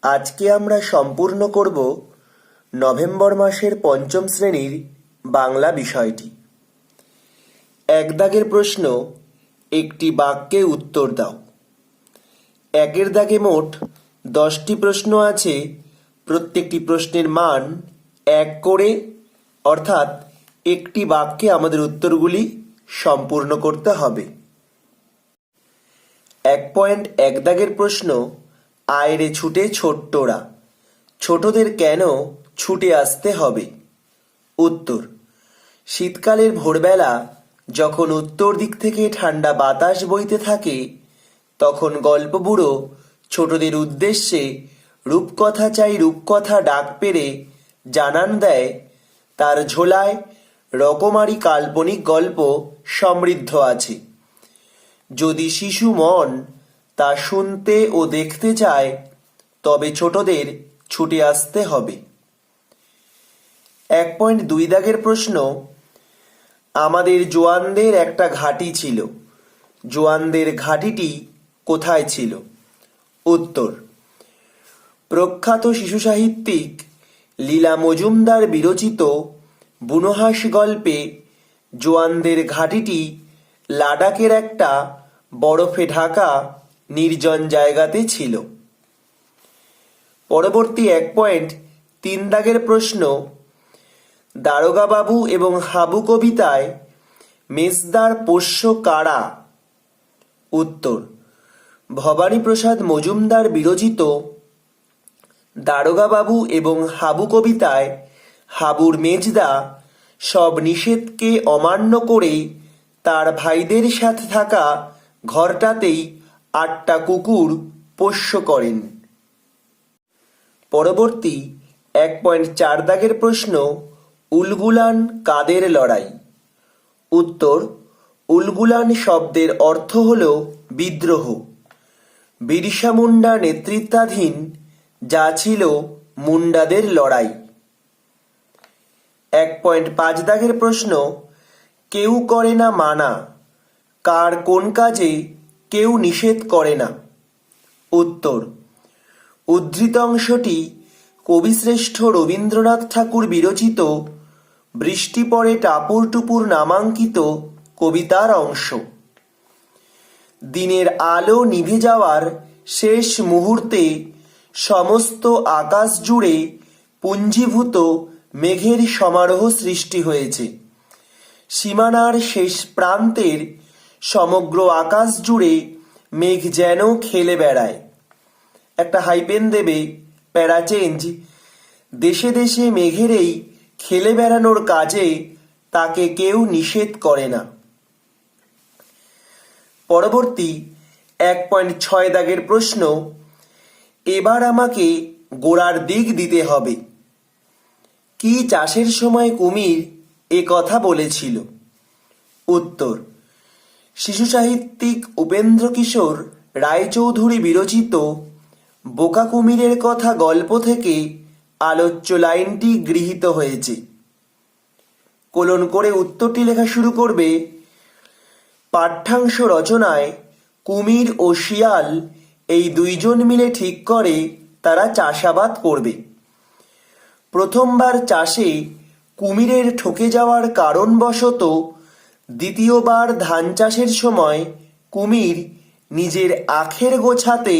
আজকে আমরা সম্পূর্ণ করব নভেম্বর মাসের পঞ্চম শ্রেণীর বাংলা বিষয়টি। এক দাগের প্রশ্ন, একটি বাক্যে উত্তর দাও। একের দাগে মোট 10টি প্রশ্ন আছে। প্রত্যেকটি প্রশ্নের মান 1 করে, অর্থাৎ একটি বাক্যে আমাদের উত্তরগুলি সম্পূর্ণ করতে হবে। 1.1 দাগের প্রশ্ন, আয়রে ছুটে ছোট্টরা, ছোটদের কেন ছুটে আসতে হবে? উত্তর, শীতকালের ভোরবেলা যখন উত্তর দিক থেকে ঠান্ডা বাতাস বইতে থাকে, তখন গল্প বুড়ো ছোটদের উদ্দেশ্যে রূপকথা চাই রূপকথা ডাক পেরে জানান দেয় তার ঝোলায় রকমারি কাল্পনিক গল্প সমৃদ্ধ আছে। যদি শিশু মন তা শুনতে ও দেখতে চায়, তবে ছোটদের ছুটে আসতে হবে। 1.2 দাগের প্রশ্ন, আমাদের জোয়ানদের একটা ঘাঁটি ছিল, জোয়ানদের ঘাঁটিটি কোথায় ছিল? উত্তর, প্রখ্যাত শিশু সাহিত্যিক লীলা মজুমদার বিরচিত বুনোহাস গল্পে জোয়ানদের ঘাঁটিটি লাদাখের একটা বরফে ঢাকা নির্জন জায়গাতে ছিল। পরবর্তী 1.3 দাগের প্রশ্ন, দারোগাবাবু এবং হাবু কবিতায় মেজদার পোষ্য কারা? উত্তর, ভবানীপ্রসাদ মজুমদার বিরচিত দারোগাবাবু এবং হাবু কবিতায় হাবুর মেজদা সব নিষেধকে অমান্য করে তার ভাইদের সাথে থাকা ঘরটাতেই 8টা কুকুর পোষ্য করেন। পরবর্তী 1.4 দাগের প্রশ্ন, উলগুলান কাদের লড়াই? উত্তর, উলগুলান শব্দের অর্থ হল বিদ্রোহ। বিরসা মুন্ডা নেতৃত্বাধীন যা ছিল মুন্ডাদের লড়াই। 1.5 দাগের প্রশ্ন, কেউ করে না মানা, কার কোন কাজে কেউ নিষেধ করে না? উত্তর, উদ্ধৃত অংশটি কবিশ্রেষ্ঠ রবীন্দ্রনাথ ঠাকুর বিরচিত বৃষ্টি পড়ে টাপুর টুপুর নামাঙ্কিত কবিতার অংশ। দিনের আলো নিভে যাওয়ার শেষ মুহূর্তে সমস্ত আকাশ জুড়ে পুঞ্জীভূত মেঘের সমারোহ সৃষ্টি হয়েছে। সীমানার শেষ প্রান্তের সমগ্র আকাশ জুড়ে মেঘ যেন খেলে বেড়ায়। একটা হাইপেন দেবে, প্যারাচেঞ্জ, দেশে দেশে মেঘের এই খেলে বেড়ানোর কাজে তাকে কেউ নিষেধ করে না। পরবর্তী 1.6 দাগের প্রশ্ন, এবার আমাকে গোড়ার দিক দিতে হবে। কি চাষের সময় কুমির এ কথা বলেছিল? উত্তর, শিশু সাহিত্যিক উপেন্দ্র কিশোর রায়চৌধুরী বিরচিত বোকা কুমিরের কথা গল্প থেকে আলোচ্য লাইনটি গৃহীত হয়েছে। কোলন করে উত্তরটি লেখা শুরু করবে। পাঠ্যাংশ রচনায় কুমির ও শিয়াল এই দুইজন মিলে ঠিক করে তারা চাষাবাদ করবে। প্রথমবার চাষে কুমিরের ঠকে যাওয়ার কারণবশত দ্বিতীয়বার ধান চাষের সময় কুমির নিজের আখের গোছাতে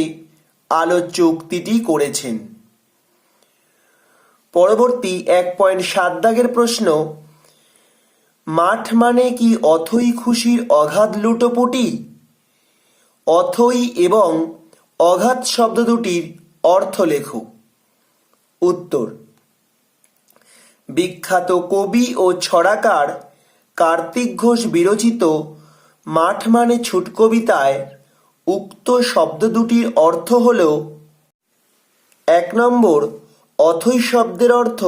আলোচ্য উক্তিটি করেছেন। পরবর্তী 1.7 দাগের প্রশ্ন, মাঠ মানে কি অথই খুশির অগাধ লুটোপুটি? অথই এবং অগাধ শব্দ দুটির অর্থ লেখো। উত্তর, বিখ্যাত কবি ও ছড়াকার কার্তিক ঘোষ বিরচিত মাঠ মানে ছুট কবিতায় উক্ত শব্দ দুটির অর্থ হল: 1 নম্বর, অথই শব্দের অর্থ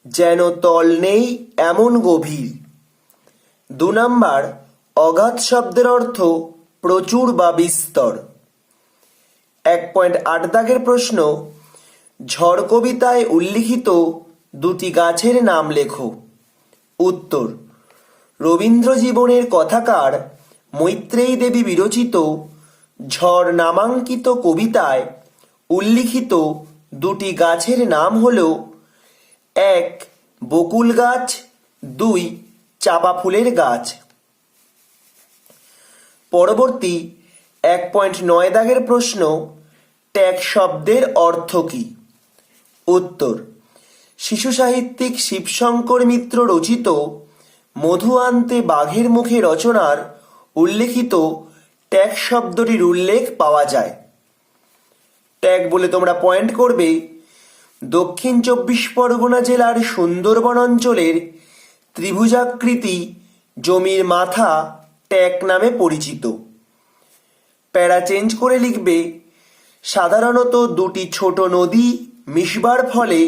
যেন তল নেই এমন গভীর। 2 নম্বর, অগাধ শব্দের অর্থ প্রচুর বা বিস্তর। 1.8 দাগের প্রশ্ন, ঝড় কবিতায় উল্লিখিত দুটি গাছের নাম লেখো। উত্তর, রবীন্দ্র জীবনের কথাকার মৈত্রেয়ী দেবী বিরচিত ঝড় নামাঙ্কিত কবিতায় উল্লিখিত দুটি গাছের নাম হল 1 বকুল গাছ, 2 চাঁপা ফুলের গাছ। পরবর্তী 1.9 দাগের প্রশ্ন, ট্যাগ শব্দের অর্থ কী? উত্তর, শিশু সাহিত্যিক শিবশঙ্কর মিত্র রচিত মধু আনতে বাঘের মুখে রচনার উল্লেখিত ট্যাগ শব্দটির উল্লেখ পাওয়া যায়। ট্যাগ বলে তোমরা পয়েন্ট করবে দক্ষিণ 24 পরগনা জেলার সুন্দরবন অঞ্চলের ত্রিভুজাকৃতি জমির মাথা ট্যাগ নামে পরিচিত। প্যারা চেঞ্জ করে লিখবে সাধারণত দুটি ছোট নদী মিশবার ফলে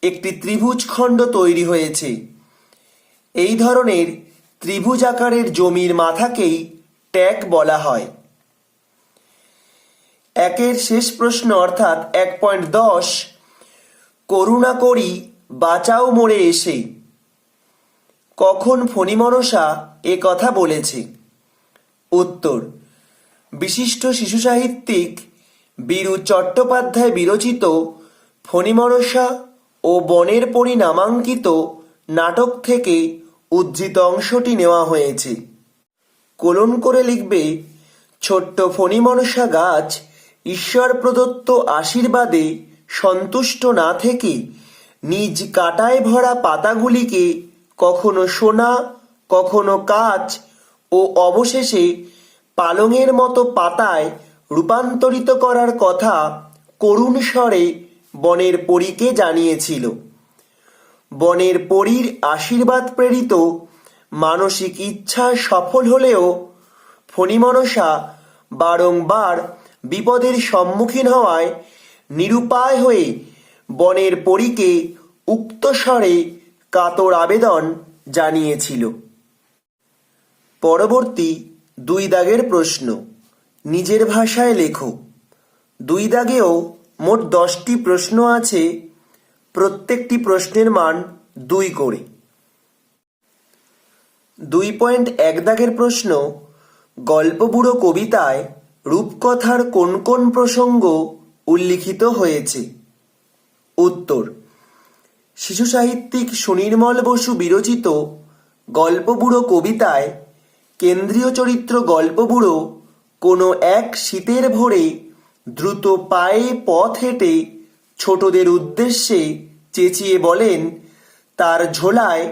একটি ত্রিভুজখণ্ড তৈরি হয়েছে। এই ধরনের ত্রিভুজ আকারের জমির মাথাকেই ট্যাগ বলা হয়। একের শেষ প্রশ্ন অর্থাৎ 1.10, করুণা করি বাঁচাও মোরে এসে, কখন ফণীমনসা এ কথা বলেছে? উত্তর, বিশিষ্ট শিশু সাহিত্যিক বীরু চট্টোপাধ্যায় বিরচিত ফণীমনসা ও বনের পরী নামাঙ্কিত নাটক থেকে উদ্ধৃত অংশটি নেওয়া হয়েছে। কোলন করে লিখবে ছোট্ট ফণীমনসা গাছ ঈশ্বর প্রদত্ত আশীর্বাদে সন্তুষ্ট না থেকে নিজ কাঁটায় ভরা পাতাগুলিকে কখনো সোনা, কখনো কাচ ও অবশেষে পালঙের মতো পাতায় রূপান্তরিত করার কথা করুণ স্বরে বনের পরীকে জানিয়েছিল। বনের পরীর আশীর্বাদ প্রেরিত মানসিক ইচ্ছা সফল হলেও ফণীমনসা বারংবার বিপদের সম্মুখীন হওয়ায় নিরুপায় হয়ে বনের পরীকে উক্ত স্বরে কাতর আবেদন জানিয়েছিল। পরবর্তী 2 দাগের প্রশ্ন, নিজের ভাষায় লেখো। 2 দাগেও মোট 10টি প্রশ্ন আছে, প্রত্যেকটি প্রশ্নের মান 2 করে। 2.1 দাগের প্রশ্ন, গল্পবুড়ো কবিতায় রূপকথার কোন কোন প্রসঙ্গ উল্লিখিত হয়েছে? উত্তর, শিশু সাহিত্যিক সুনির্মল বসু বিরচিত গল্পবুড়ো কবিতায় কেন্দ্রীয় চরিত্র গল্পবুড়ো কোনো এক শীতের ভোরে দ্রুত পায়ে পথ হেঁটে ছোটদের উদ্দেশ্যে চেঁচিয়ে বলেন তার ঝোলায়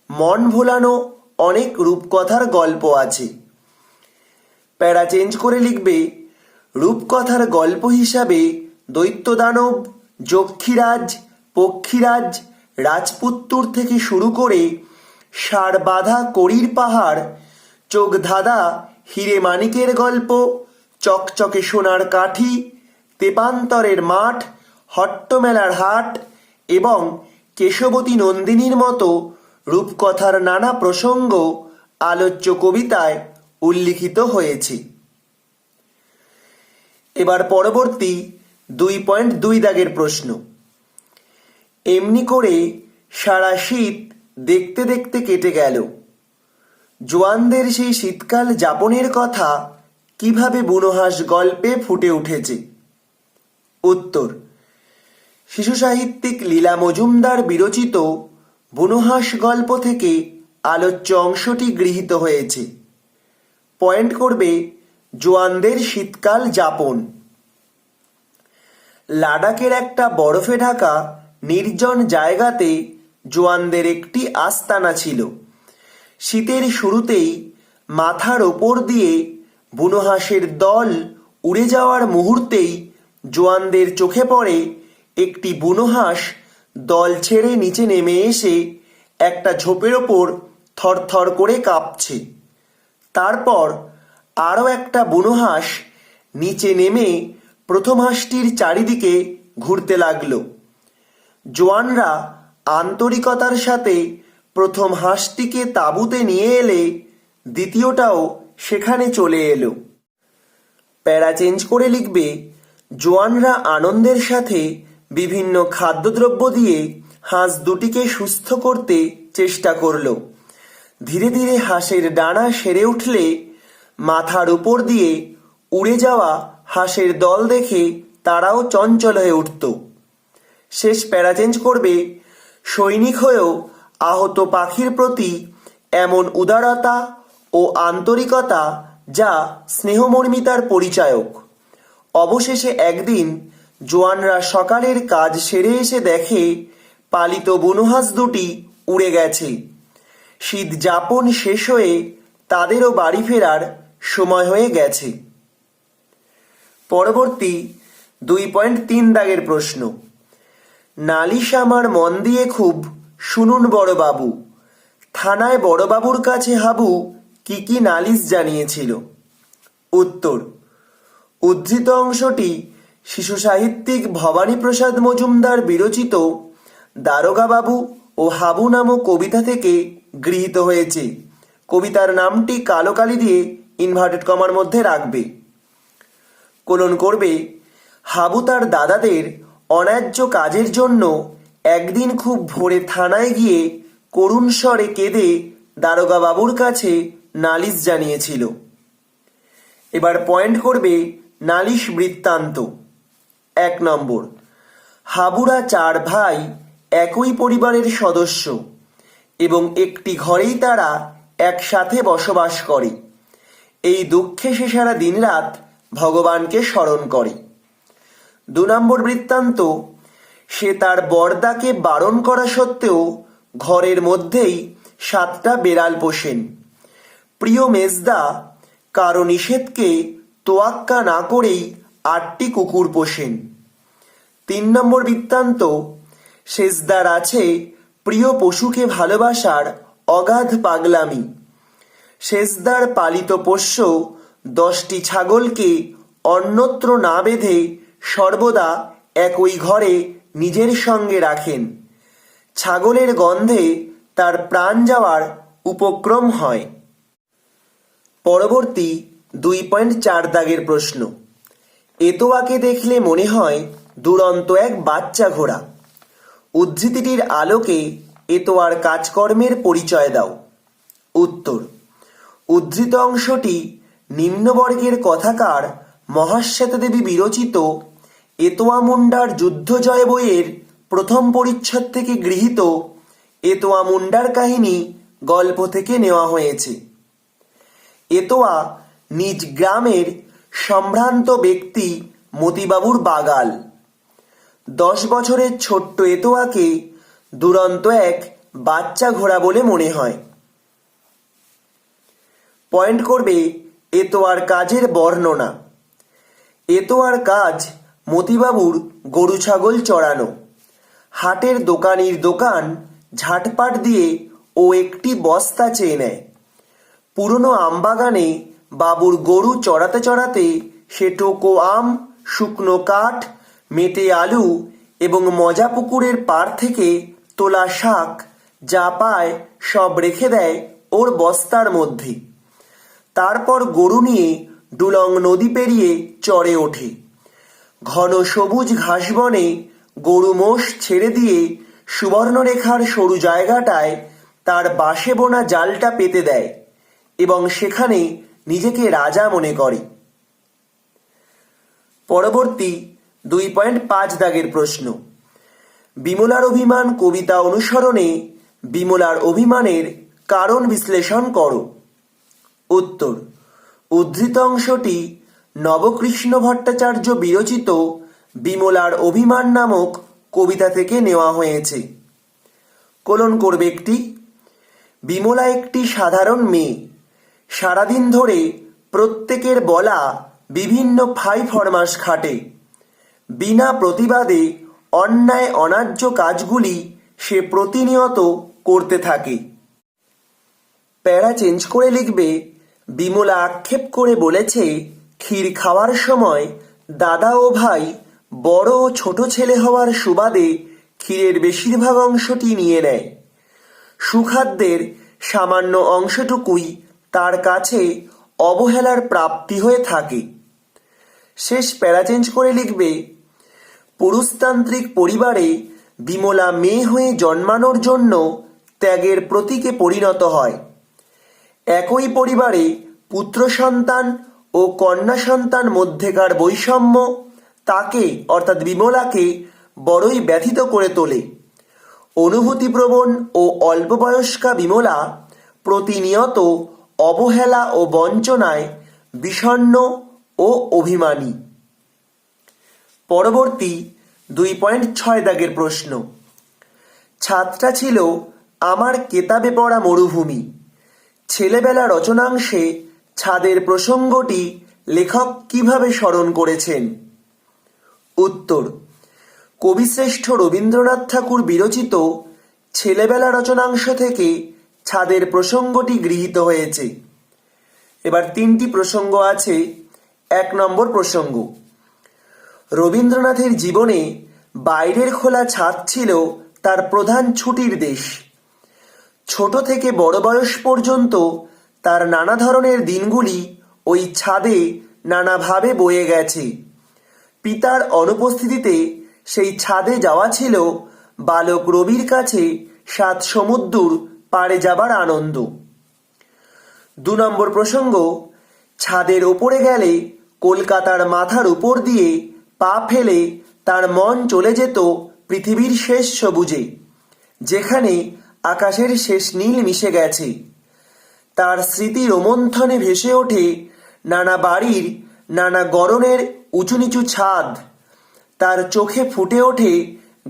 মন ভোলানো অনেক রূপকথার গল্প আছে। প্যারা চেঞ্জ করে লিখবে রূপকথার গল্প হিসাবে দৈত্যদানব, যক্ষীরাজ, পক্ষীরাজ, রাজপুত্তুর থেকে শুরু করে ষাঁড় বাঁধা কড়ির পাহাড়, চোখ ধাঁধা হিরে মানিকের গল্প, চকচকে সোনার কাঠি, তেপান্তরের মাঠ, হট্টমেলার হাট এবং কেশবতী নন্দিনীর মতো রূপকথার নানা প্রসঙ্গ আলোচ্য কবিতায় উল্লিখিত হয়েছে। এবার পরবর্তী 2.2 দাগের প্রশ্ন, এমনি করে সারা শীত দেখতে দেখতে কেটে গেল, জোয়ানদের সেই শীতকাল যাপনের কথা কিভাবে বুনোহাঁস গল্পে ফুটে উঠেছে? উত্তর, শিশু সাহিত্যিক লীলা মজুমদার বিরচিত বুনোহাঁস গল্প থেকে আলোচ্য অংশটি গৃহীত হয়েছে। পয়েন্ট করবে জোয়ানদের শীতকাল যাপন। লাদাখের একটা বরফে ঢাকা নির্জন জায়গাতে জোয়ানদের একটি আস্তানা ছিল। শীতের শুরুতেই মাথার ওপর দিয়ে বুনোহাঁসের দল উড়ে যাওয়ার মুহূর্তেই জোয়ানদের চোখে পড়ে একটি বুনোহাঁস দল ছেড়ে নিচে নেমে এসে একটা ঝোপের ওপর থরথর করে কাঁপছে। তারপর আরও একটা বুনোহাঁস নিচে নেমে প্রথম হাঁসটির চারিদিকে ঘুরতে লাগলো। জোয়ানরা আন্তরিকতার সাথে প্রথম হাঁসটিকে তাঁবুতে নিয়ে এলে দ্বিতীয়টাও সেখানে চলে এলো। প্যারা চেঞ্জ করে লিখবে জোয়ানরা আনন্দের সাথে বিভিন্ন খাদ্যদ্রব্য দিয়ে হাঁস দুটিকে সুস্থ করতে চেষ্টা করলো। ধীরে ধীরে হাঁসের ডানা সেরে উঠলে মাথার উপর দিয়ে উড়ে যাওয়া হাঁসের দল দেখে তারাও চঞ্চল হয়ে উঠত। শেষ প্যারা চেঞ্জ করবে, সৈনিক হয়েও আহত পাখির প্রতি এমন উদারতা ও আন্তরিকতা যা স্নেহমর্মিতার পরিচায়ক। অবশেষে একদিন জোয়ানরা সকালের কাজ সেরে এসে দেখে পালিত বুনোহাঁস দুটি উড়ে গেছে। শীত যাপন শেষ হয়ে তাদেরও বাড়ি ফেরার সময় হয়ে গেছে। পরবর্তী 2.3 দাগের প্রশ্ন। নালিশ আমার মন দিয়ে খুব, শুনুন বড়বাবু। থানায় বড়বাবুর কাছে হাবু কি কি নালিশ জানিয়েছিল? উত্তর। উদ্ধৃত অংশটি শিশু সাহিত্যিক ভবানীপ্রসাদ মজুমদার বিরচিত দারোগাবাবু ও হাবু নামক কবিতা থেকে গৃহীত হয়েছে। কবিতার নামটি কালো কালি দিয়ে ইনভার্টেড কমার মধ্যে রাখবে। কোলন করবে, হাবু তার দাদাদের অন্যায্য কাজের জন্য একদিন খুব ভোরে থানায় গিয়ে করুণ স্বরে কেঁদে দারোগাবাবুর কাছে নালিশ জানিয়েছিল। এবার পয়েন্ট করবে নালিশ বৃত্তান্ত। 1 নম্বর, হাবুরা 4 ভাই একই পরিবারের সদস্য এবং একটি ঘরেই তারা একসাথে বসবাস করে। এই দুঃখে সে সারা দিনরাত ভগবানকে স্মরণ করে। 2 নম্বর বৃত্তান্ত, সে তার বড়দাকে বারণ করা সত্ত্বেও ঘরের মধ্যেই 7টা বেড়াল পোষেন। প্রিয় মেজদা কারো নিষেধকে তোয়াক্কা না করেই 8টি কুকুর পোষেন। 3 নম্বর বৃত্তান্ত, সেজদার আছে প্রিয় পশুকে ভালোবাসার অগাধ পাগলামি। সেজদার পালিত পোষ্য 10টি ছাগলকে অন্যত্র না বেঁধে সর্বদা একই ঘরে নিজের সঙ্গে রাখেন। ছাগলের গন্ধে তার প্রাণ যাওয়ার উপক্রম হয়। পরবর্তী 2.4 দাগের প্রশ্ন। এতোয়াকে দেখলে মনে হয় দুরন্ত এক বাচ্চা ঘোড়া। উদ্ধৃতিটির আলোকে এতোয়ার কাজকর্মের পরিচয় দাও। উত্তর। উদ্ধৃত অংশটি নিম্নবর্গের কথাকার মহাশ্বেতা দেবী বিরচিত এতোয়া মুন্ডার যুদ্ধজয় বইয়ের প্রথম পরিচ্ছদ থেকে গৃহীত এতোয়া মুন্ডার কাহিনী গল্প থেকে নেওয়া হয়েছে। এতোয়া নিজ গ্রামের সম্ভ্রান্ত ব্যক্তি মতিবাবুর বাগাল। 10 বছরের ছোট্ট এতোয়াকে দুরন্ত এক বাচ্চা ঘোড়া বলে মনে হয়। পয়েন্ট করবে এতোয়ার কাজের বর্ণনা। এতোয়ার কাজ মতিবাবুর গরু ছাগল চড়ানো। হাটের দোকানির দোকান ঝাটপাট দিয়ে ও একটি বস্তা চেয়ে নেয়। পুরনো আমবাগানে বাবুর গরু চড়াতে চড়াতে সে টোকো আম, শুকনো কাঠ, মেটে আলু এবং মজা পুকুরের পাড় থেকে তোলা শাক যা পায় সব রেখে দেয় ওর বস্তার মধ্যে। তারপর গরু নিয়ে ডুলং নদী পেরিয়ে চড়ে ওঠে। ঘন সবুজ ঘাসবনে গরু মোষ ছেড়ে দিয়ে সুবর্ণরেখার সরু জায়গাটায় তার বাঁশে বোনা জালটা পেতে দেয় এবং সেখানে নিজেকে রাজা মনে করে। পরবর্তী 2.5 দাগের প্রশ্ন। বিমলার অভিমান কবিতা অনুসরণে বিমলার অভিমানের কারণ বিশ্লেষণ করো। উত্তর। উদ্ধৃত অংশটি নবকৃষ্ণ ভট্টাচার্য বিরচিত বিমলার অভিমান নামক কবিতা থেকে নেওয়া হয়েছে। কোলন করবে একটি। বিমলা একটি সাধারণ মেয়ে। সারাদিন ধরে প্রত্যেকের বলা বিভিন্ন ফাই ফরমাস খাটে। বিনা প্রতিবাদে অন্যায় অন্যায্য কাজগুলি সে প্রতিনিয়ত করতে থাকে। প্যারা চেঞ্জ করে লিখবে, বিমলা আক্ষেপ করে বলেছে ক্ষীর খাওয়ার সময় দাদা ও ভাই বড় ও ছোট ছেলে হওয়ার সুবাদে ক্ষীরের বেশিরভাগ অংশটি নিয়ে নেয়। সুখাদ্যের সামান্য অংশটুকুই তার কাছে অবহেলার প্রাপ্তি হয়ে থাকে। শেষ প্যারা চেঞ্জ করে লিখবে, পুরুষতান্ত্রিক পরিবারে বিমলা মেয়ে হয়ে জন্মানোর জন্য ত্যাগের প্রতীকে পরিণত হয়। একই পরিবারে পুত্র সন্তান ও কন্যা সন্তান মধ্যেকার বৈষম্য তাকে অর্থাৎ বিমলাকে বড়ই ব্যথিত করে তোলে। অনুভূতিপ্রবণ ও অল্পবয়স্কা বিমলা প্রতিনিয়ত অবহেলা ও বঞ্চনায় বিষণ্ণ ও অভিমানী। পরবর্তী 2.6 দাগের প্রশ্ন। ছাদটা ছিল আমার কেতাবে পড়া মরুভূমি। ছেলেবেলা রচনাংশে ছাদের প্রসঙ্গটি লেখক কিভাবে স্মরণ করেছেন? উত্তর, কবিশ্রেষ্ঠ রবীন্দ্রনাথ ঠাকুর বিরচিত ছেলেবেলা রচনাংশ থেকে ছাদের প্রসঙ্গটি গৃহীত হয়েছে। এবার 3টি প্রসঙ্গ আছে। 1 নম্বর প্রসঙ্গ, রবীন্দ্রনাথের জীবনে বাইরের খোলা ছাদ ছিল তার প্রধান ছুটির দেশ। ছোট থেকে বড় বয়স পর্যন্ত তার নানা ধরনের দিনগুলি ওই ছাদে নানাভাবে বয়ে গেছে। পিতার অনুপস্থিতিতে সেই ছাদে যাওয়া ছিল বালক রবির কাছে 7 সমুদ্র পাড়ে যাবার আনন্দ। 2 নম্বর প্রসঙ্গ, ছাদের ওপরে গেলে কলকাতার মাথার উপর দিয়ে পা ফেলে তার মন চলে যেত পৃথিবীর শেষ সবুজে, যেখানে আকাশের শেষ নীল মিশে গেছে। তার স্মৃতি রোমন্থনে ভেসে ওঠে নানা বাড়ির নানা গড়নের উঁচু নিচু ছাদ। তার চোখে ফুটে ওঠে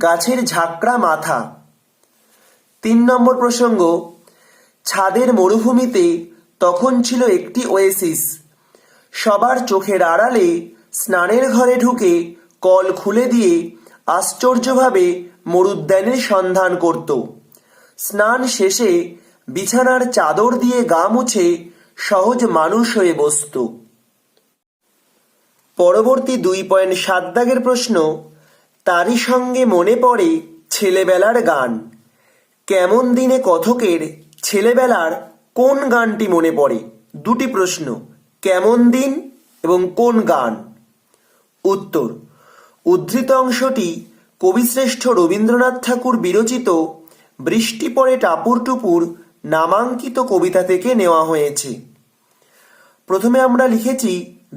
গাছের ঝাঁকড়া মাথা। 3 নম্বর প্রসঙ্গ, ছাদের মরুভূমিতে তখন ছিল একটি ওয়েসিস। সবার চোখের আড়ালে স্নানের ঘরে ঢুকে কল খুলে দিয়ে আশ্চর্যভাবে মরুদ্যানের সন্ধান করত। স্নান শেষে বিছানার চাদর দিয়ে গা মুছে সহজ মানুষ হয়ে বসত। পরবর্তী 2.7 দাগের প্রশ্ন, তারই সঙ্গে মনে পড়ে ছেলেবেলার গান। কেমন দিনে কথকের ছেলেবেলার কোন গানটি মনে পড়ে? 2টি প্রশ্ন, কেমন দিন এবং কোন গান? উত্তর, উদ্ধৃত অংশটি কবিশ্রেষ্ঠ রবীন্দ্রনাথ ঠাকুর বিরচিত বৃষ্টি পড়ে টাপুর টুপুর নামাঙ্কিত কবিতা থেকে নেওয়া হয়েছে। প্রথমে আমরা লিখেছি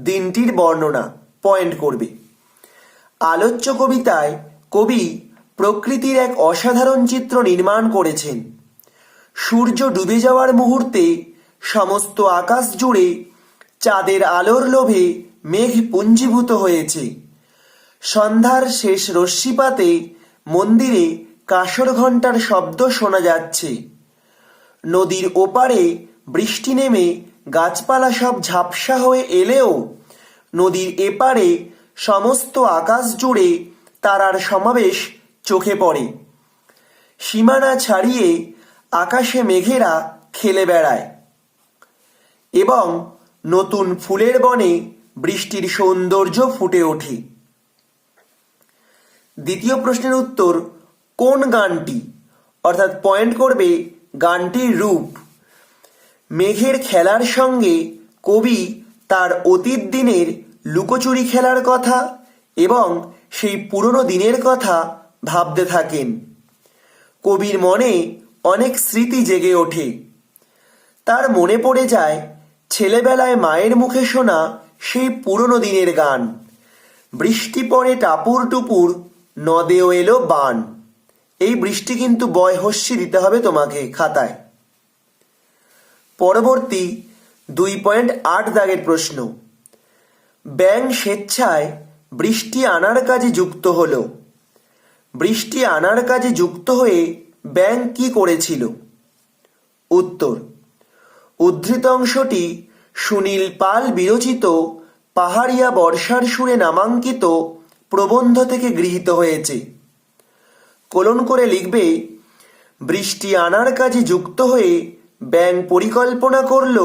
দিনটির বর্ণনা, পয়েন্ট করবে। আলোচ্য কবিতায় কবি প্রকৃতির এক অসাধারণ চিত্র নির্মাণ করেছেন। সূর্য ডুবে যাওয়ার মুহূর্তে সমস্ত আকাশ জুড়ে চাঁদের আলোর লোভে মেঘ পুঞ্জীভূত হয়েছে। সন্ধ্যার শেষ রশ্মিপাতে মন্দিরে কাঁসর ঘণ্টার শব্দ শোনা যাচ্ছে। নদীর ওপারে বৃষ্টি নেমে গাছপালা সব ঝাপসা হয়ে এলেও নদীর এপারে সমস্ত আকাশ জুড়ে তারার সমাবেশ চোখে পড়ে। সীমানা ছাড়িয়ে আকাশে মেঘেরা খেলে বেড়ায় এবং নতুন ফুলের বনে বৃষ্টির সৌন্দর্য ফুটে ওঠে। দ্বিতীয় প্রশ্নের উত্তর, কোন গানটি? অর্থাৎ পয়েন্ট করবে গানটির রূপ। মেঘের খেলার সঙ্গে কবি তার অতীত দিনের লুকোচুরি খেলার কথা এবং সেই পুরনো দিনের কথা ভাবতে থাকেন। কবির মনে অনেক স্মৃতি জেগে ওঠে। তার মনে পড়ে যায় ছেলেবেলায় মায়ের মুখে শোনা সেই পুরনো দিনের গান, বৃষ্টি পড়ে টাপুর টুপুর নদেও এলো বান। এই বৃষ্টি কিন্তু বয় হস্যি দিতে হবে তোমাকে খাতায়। পরবর্তী 2.8 দাগের প্রশ্ন, ব্যাঙ স্বেচ্ছায় বৃষ্টি আনার কাজে যুক্ত হলো। বৃষ্টি আনার কাজে যুক্ত হয়ে ব্যাঙ কি করেছিল? উত্তর, উদ্ধৃত অংশটি সুনীল পাল বিরচিত পাহাড়িয়া বর্ষার সুরে নামাঙ্কিত প্রবন্ধ থেকে গৃহীত হয়েছে। কোলন করে লিখবে, বৃষ্টি আনার কাজে যুক্ত হয়ে ব্যাঙ পরিকল্পনা করল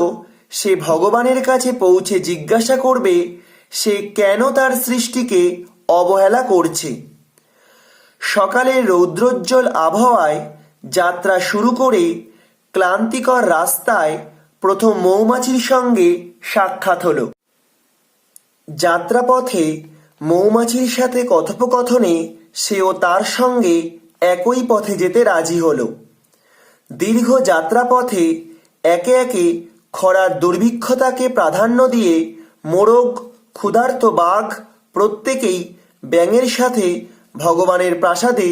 সে ভগবানের কাছে পৌঁছে জিজ্ঞাসা করবে সে কেন তার সৃষ্টিকে অবহেলা করছে। সকালের রৌদ্রোজ্জ্বল আবহাওয়ায় যাত্রা শুরু করে ক্লান্তিকর রাস্তায় প্রথম মৌমাছির সঙ্গে সাক্ষাৎ হলো। যাত্রাপথে মৌমাছির সাথে কথোপকথনে সেও তার সঙ্গে একই পথে যেতে রাজি হলো। দীর্ঘ যাত্রাপথে একে একে খরার দুর্ভিক্ষতাকে প্রাধান্য দিয়ে মোরগ, ক্ষুধার্ত বাঘ প্রত্যেকেই ব্যাঙের সাথে ভগবানের প্রাসাদে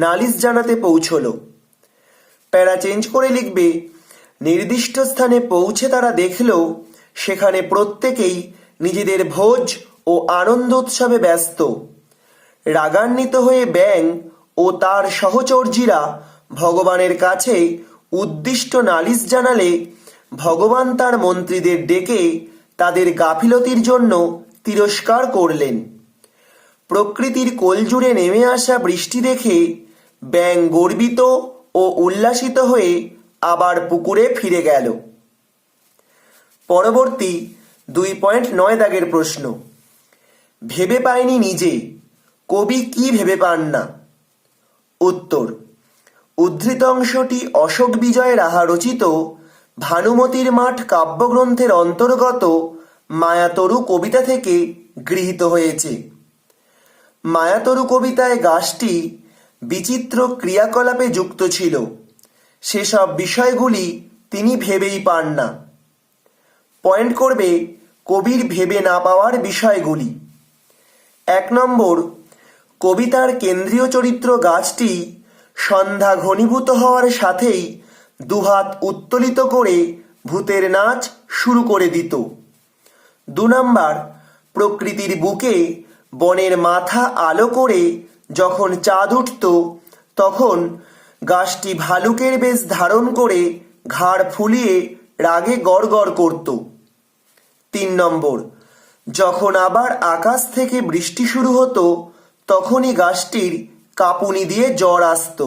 নালিশ জানাতে পৌঁছল। প্যারা চেঞ্জ করে লিখবে, নির্দিষ্ট স্থানে পৌঁছে তারা দেখল সেখানে প্রত্যেকেই নিজেদের ভোজ ও আনন্দ উৎসবে ব্যস্ত। রাগান্বিত হয়ে ব্যাং ও তার সহচর্যীরা ভগবানের কাছে উদ্দিষ্ট নালিশ জানালে ভগবান তার মন্ত্রীদের ডেকে তাদের গাফিলতির জন্য তিরস্কার করলেন। প্রকৃতির কোলজুড়ে নেমে আসা বৃষ্টি দেখে ব্যাং গর্বিত ও উল্লাসিত হয়ে আবার পুকুরে ফিরে গেল। পরবর্তী 2.9 দাগের প্রশ্ন, ভেবে পায়নি নিজে, কবি কি ভেবে পান না? উত্তর, উদ্ধৃত অংশটি অশোক বিজয় রাহা রচিত ভানুমতির মাঠ কাব্যগ্রন্থের অন্তর্গত মায়াতরু কবিতা থেকে গৃহীত হয়েছে। মায়াতরু কবিতায় গাছটি বিচিত্র ক্রিয়াকলাপে যুক্ত ছিল, সেসব বিষয়গুলি তিনি ভেবেই পান না। পয়েন্ট করবে কবির ভেবে না পাওয়ার বিষয়গুলি। 1 নম্বর, কবিতার কেন্দ্রীয় চরিত্র গাছটি সন্ধ্যা ঘনীভূত হওয়ার সাথেই দুহাত উত্তোলিত করে ভূতের নাচ শুরু করে দিত। 2 নম্বর, প্রকৃতির বুকে বনের মাথা আলো করে যখন চাঁদ উঠত তখন গাছটি ভালুকের বেশ ধারণ করে ঘাড় ফুলিয়ে রাগে গড়গড় করত। 3 নম্বর, যখন আবার আকাশ থেকে বৃষ্টি শুরু হতো তখনই গাছটির কাঁপুনি দিয়ে জ্বর আসত।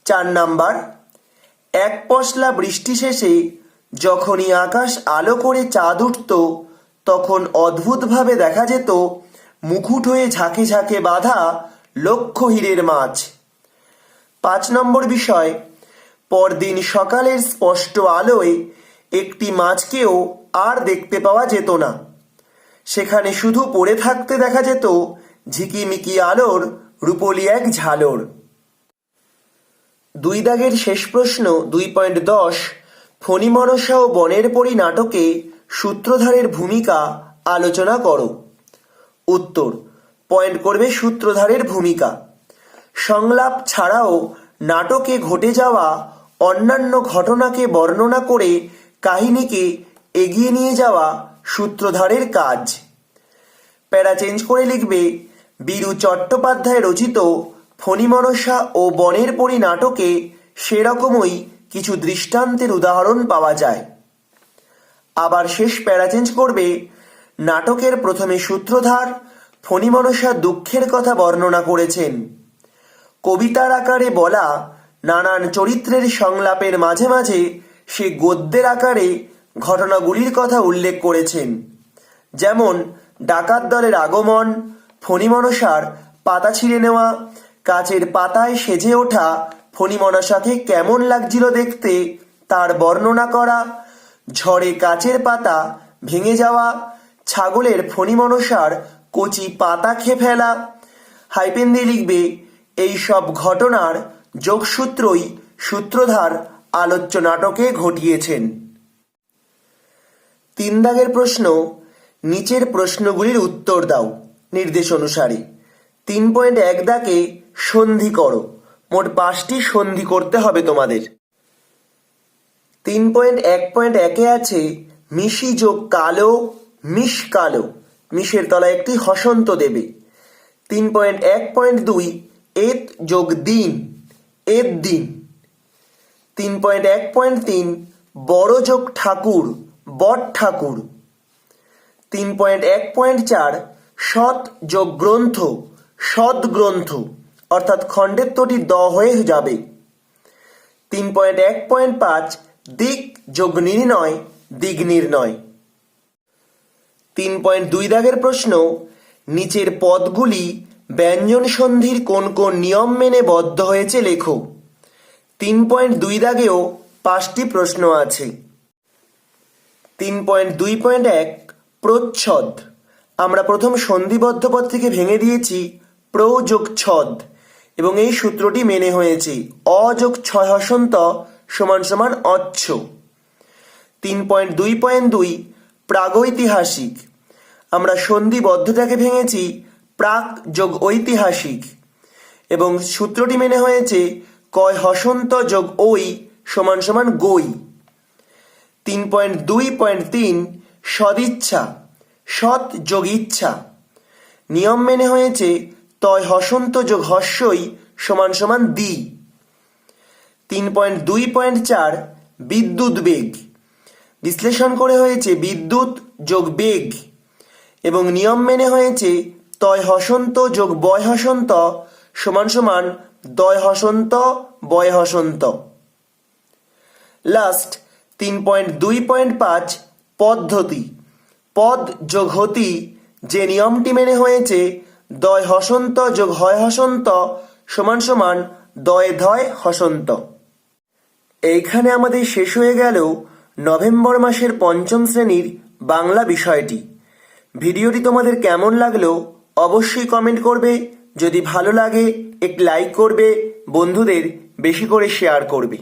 4 নম্বর, এক পশলা বৃষ্টি শেষে যখনই আকাশ আলো করে চাঁদ উঠত তখন অদ্ভুতভাবে দেখা যেত মুকুট হয়ে ঝাঁকে ঝাঁকে বাঁধা লক্ষ হীরের মাছ। 5 নম্বর বিষয়, পরদিন সকালের স্পষ্ট আলোয় একটি মাছকেও আর দেখতে পাওয়া যেত না, সেখানে শুধু পড়ে থাকতে দেখা যেত ঝিকিমিকি আলোর রূপলি এক ঝালর। 2 দাগের শেষ প্রশ্ন 2.10, ফণিমনসা ও বনের পরী নাটকে সূত্রধারের ভূমিকা আলোচনা করো। উত্তর, পয়েন্ট করবে সূত্রধারের ভূমিকা। সংলাপ ছাড়াও নাটকে ঘটে যাওয়া অন্যান্য ঘটনাকে বর্ণনা করে কাহিনীকে এগিয়ে নিয়ে যাওয়া সূত্রধারের কাজ। প্যারা চেঞ্জ করে লিখবে, বীরু চট্টোপাধ্যায় রচিত ফণিমনসা ও বনের পরী নাটকে সেরকমই কিছু দৃষ্টান্তের উদাহরণ পাওয়া যায়। আবার শেষ প্যারা চেঞ্জ করবে, নাটকের প্রথমে সূত্রধার ফণিমনসা দুঃখের কথা বর্ণনা করেছেন। কবিতার আকারে বলা নানান চরিত্রের সংলাপের মাঝে মাঝে সে গদ্যের আকারে ঘটনাগুলির কথা উল্লেখ করেছেন। যেমন ডাকাত দলের আগমন, ফণিমনসার পাতা ছিঁড়ে নেওয়া, কাচের পাতায় সেজে ওঠা ফণিমনসাকে কেমন লাগছিল দেখতে তার বর্ণনা করা, ঝড়ে কাচের পাতা ভেঙে যাওয়া, ছাগলের ফণিমনসার কচি পাতা খেয়ে ফেলা। হাইপেন দিয়ে লিখবে, এই সব ঘটনার যোগসূত্রই সূত্রধার আলোচ্য নাটকে ঘটিয়েছেন। 3 দাগের প্রশ্ন, নিচের প্রশ্নগুলির উত্তর দাও নির্দেশ অনুসারে। 3.1 দাগে সন্ধি করো। মোট 5টি সন্ধি করতে হবে তোমাদের। 3.1.1 আছে মিশি যোগ কালো, মিশ কালো, মিশের তলায় একটি হসন্ত দেবে। 3.1.2 এত যোগ দিন, এত দিন। 3.1.3 বড় যোগ ঠাকুর, বট ঠাকুর। 3.1.4 সৎ যোগ গ্রন্থ, সৎ গ্রন্থ, অর্থাৎ খণ্ডের তটি দ হয়ে যাবে। 3.1.5 দিক যোগ নির্ণয়, দিক নির্ণয়। 3.2 দাগের প্রশ্ন, নিচের পদগুলি ব্যঞ্জন সন্ধির কোন কোন নিয়ম মেনে বদ্ধ হয়েছে লেখো। 3.2 দাগেও 5টি প্রশ্ন আছে। 3.2.1 প্রচ্ছদ। আমরা প্রথম সন্ধিবদ্ধ পদ থেকে ভেঙে দিয়েছি প্র যোগ ছদ এবং এই সূত্রটি মেনে হয়েছে অ যোগ ছয় হসন্ত সমান সমান অচ্ছ। 3.2.2 প্রাগৈতিহাসিক। আমরা সন্ধিবদ্ধটাকে ভেঙেছি প্রাক যোগ ঐতিহাসিক এবং সূত্রটি মেনে হয়েছে কয় হসন্ত যোগ ওই সমান সমান গই। 3.2.3 সদিচ্ছা সৎ যোগ ইচ্ছা। নিয়ম মেনে হয়েছে তয় হসন্ত যোগ হস্যই সমান সমান দি। 3.2.4 বিদ্যুৎ বেগ। বিশ্লেষণ করে হয়েছে বিদ্যুৎ যোগ বেগ এবং নিয়ম মেনে হয়েছে তয় হসন্ত যোগ বয় হসন্ত সমান সমান দয় হসন্ত বয় হসন্ত। লাস্ট 3.2.5 পদ্ধতি পদ যোগ হতি, যে নিয়মটি মেনে হয়েছে দয় হসন্ত যোগ হয় হসন্ত সমান সমান দয় ধয় হসন্ত। এইখানে আমাদের শেষ হয়ে গেল নভেম্বর মাসের পঞ্চম শ্রেণীর বাংলা বিষয়টি। ভিডিওটি তোমাদের কেমন লাগলো অবশ্যই কমেন্ট করবে। যদি ভালো লাগে একটি লাইক করবে, বন্ধুদের বেশি করে শেয়ার করবে।